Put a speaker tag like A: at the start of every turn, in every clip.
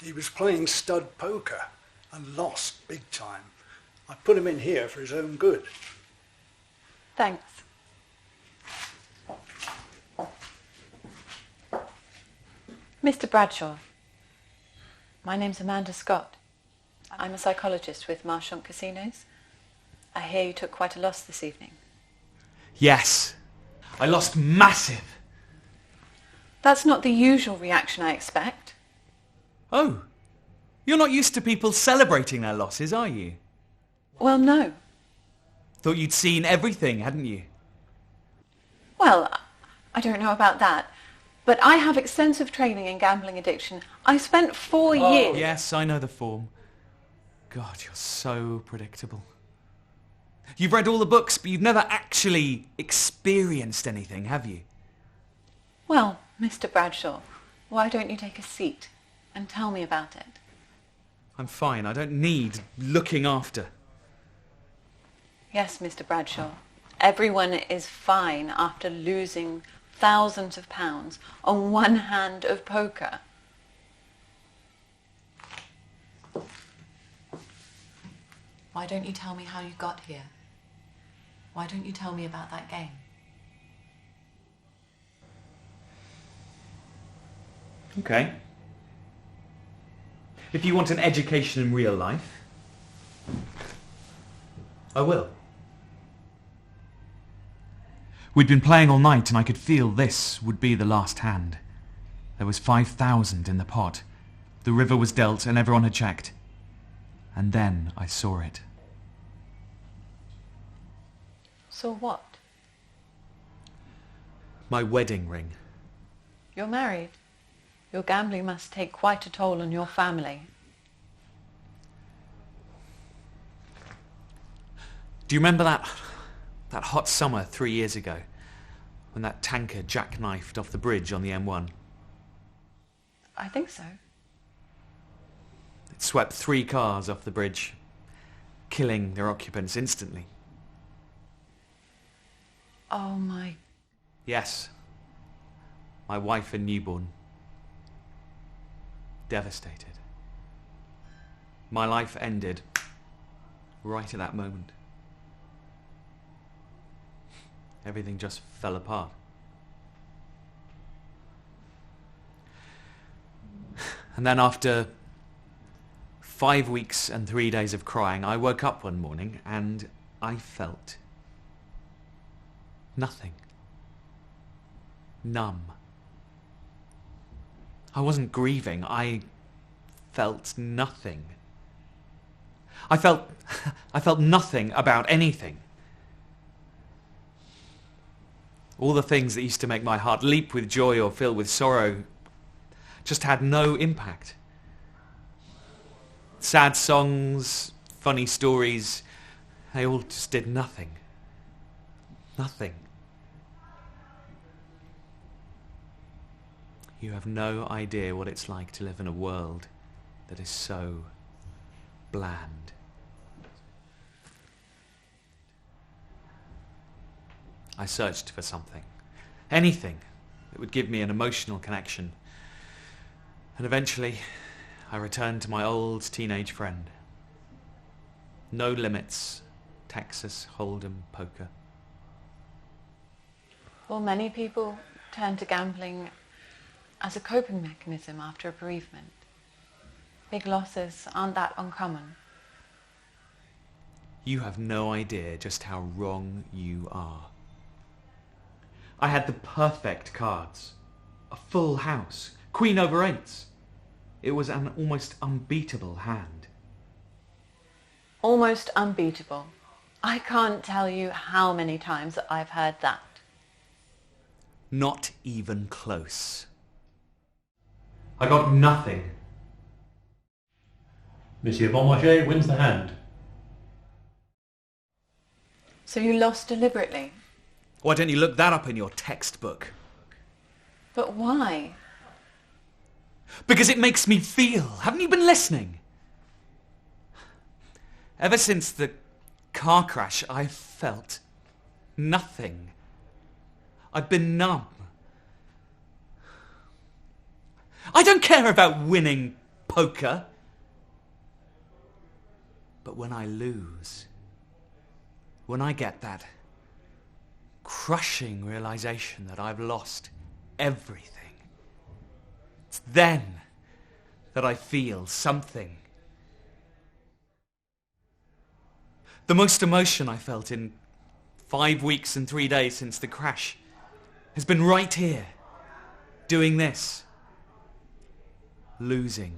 A: He was playing stud poker and lost big time. I put him in here for his own good.
B: Thanks. Mr. Bradshaw, my name's Amanda Scott. I'm a psychologist with Marchant Casinos. I hear you took quite a loss this evening.
C: Yes, I lost massive.
B: That's not the usual reaction I expect.
C: Oh, you're not used to people celebrating their losses, are you?
B: Well, no.
C: Thought you'd seen everything, hadn't you?
B: Well, I don't know about that. But I have extensive training in gambling addiction. I spent 4 years...
C: Yes, I know the form. God, you're so predictable. You've read all the books, but you've never actually experienced anything, have you?
B: Well, Mr. Bradshaw, why don't you take a seat and tell me about it?
C: I'm fine. I don't need looking after.
B: Yes, Mr. Bradshaw. Everyone is fine after losing thousands of pounds on one hand of poker. Why don't you tell me how you got here? Why don't you tell me about that game?
C: Okay. If you want an education in real life, I will. We'd been playing all night and I could feel this would be the last hand. There was 5,000 in the pot. The river was dealt and everyone had checked. And then I saw it.
B: So what?
C: My wedding ring.
B: You're married. Your gambling must take quite a toll on your family.
C: Do you remember that hot summer 3 years ago when that tanker jackknifed off the bridge on the M1?
B: I think so.
C: It swept 3 cars off the bridge, killing their occupants instantly.
B: Oh my...
C: Yes. My wife and newborn. Devastated. My life ended right at that moment. Everything just fell apart. And then after 5 weeks and 3 days of crying, I woke up one morning and I felt nothing. Numb. I wasn't grieving. I felt nothing. I felt nothing about anything. All the things that used to make my heart leap with joy or fill with sorrow just had no impact. Sad songs, funny stories, they all just did nothing. Nothing. You have no idea what it's like to live in a world that is so bland. I searched for something, anything that would give me an emotional connection. And eventually, I returned to my old teenage friend. No limits, Texas Hold'em poker.
B: Well, many people turn to gambling as a coping mechanism after a bereavement. Big losses aren't that uncommon.
C: You have no idea just how wrong you are. I had the perfect cards. A full house. Queen over eights. It was an almost unbeatable hand.
B: Almost unbeatable. I can't tell you how many times I've heard that.
C: Not even close. I got nothing.
D: Monsieur Beaumarchais wins the hand.
B: So you lost deliberately?
C: Why don't you look that up in your textbook?
B: But why?
C: Because it makes me feel. Haven't you been listening? Ever since the car crash, I've felt nothing. I've been numb. I don't care about winning poker. But when I lose, when I get that crushing realization that I've lost everything, it's then that I feel something. The most emotion I felt in 5 weeks and 3 days since the crash has been right here, doing this. Losing.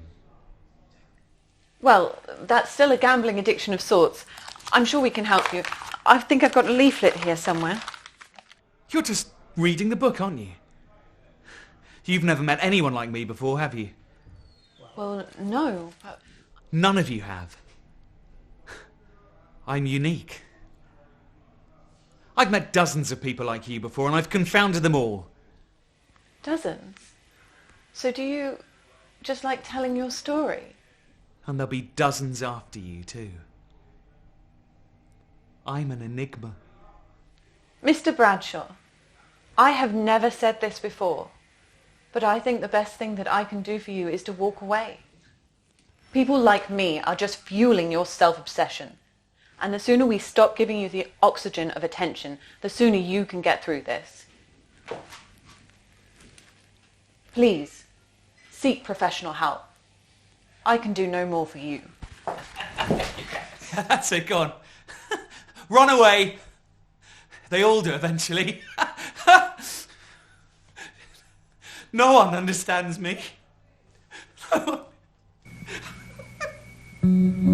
B: Well, that's still a gambling addiction of sorts. I'm sure we can help you. I think I've got a leaflet here somewhere.
C: You're just reading the book, aren't you? You've never met anyone like me before, have you?
B: Well, no.
C: None of you have. I'm unique. I've met dozens of people like you before, and I've confounded them all.
B: Dozens? So do you just like telling your story?
C: And there'll be dozens after you, too. I'm an enigma.
B: Mr. Bradshaw, I have never said this before, but I think the best thing that I can do for you is to walk away. People like me are just fueling your self-obsession. And the sooner we stop giving you the oxygen of attention, the sooner you can get through this. Please, seek professional help. I can do no more for you.
C: That's it, go on. Run away. They all do eventually. No one understands me. No one.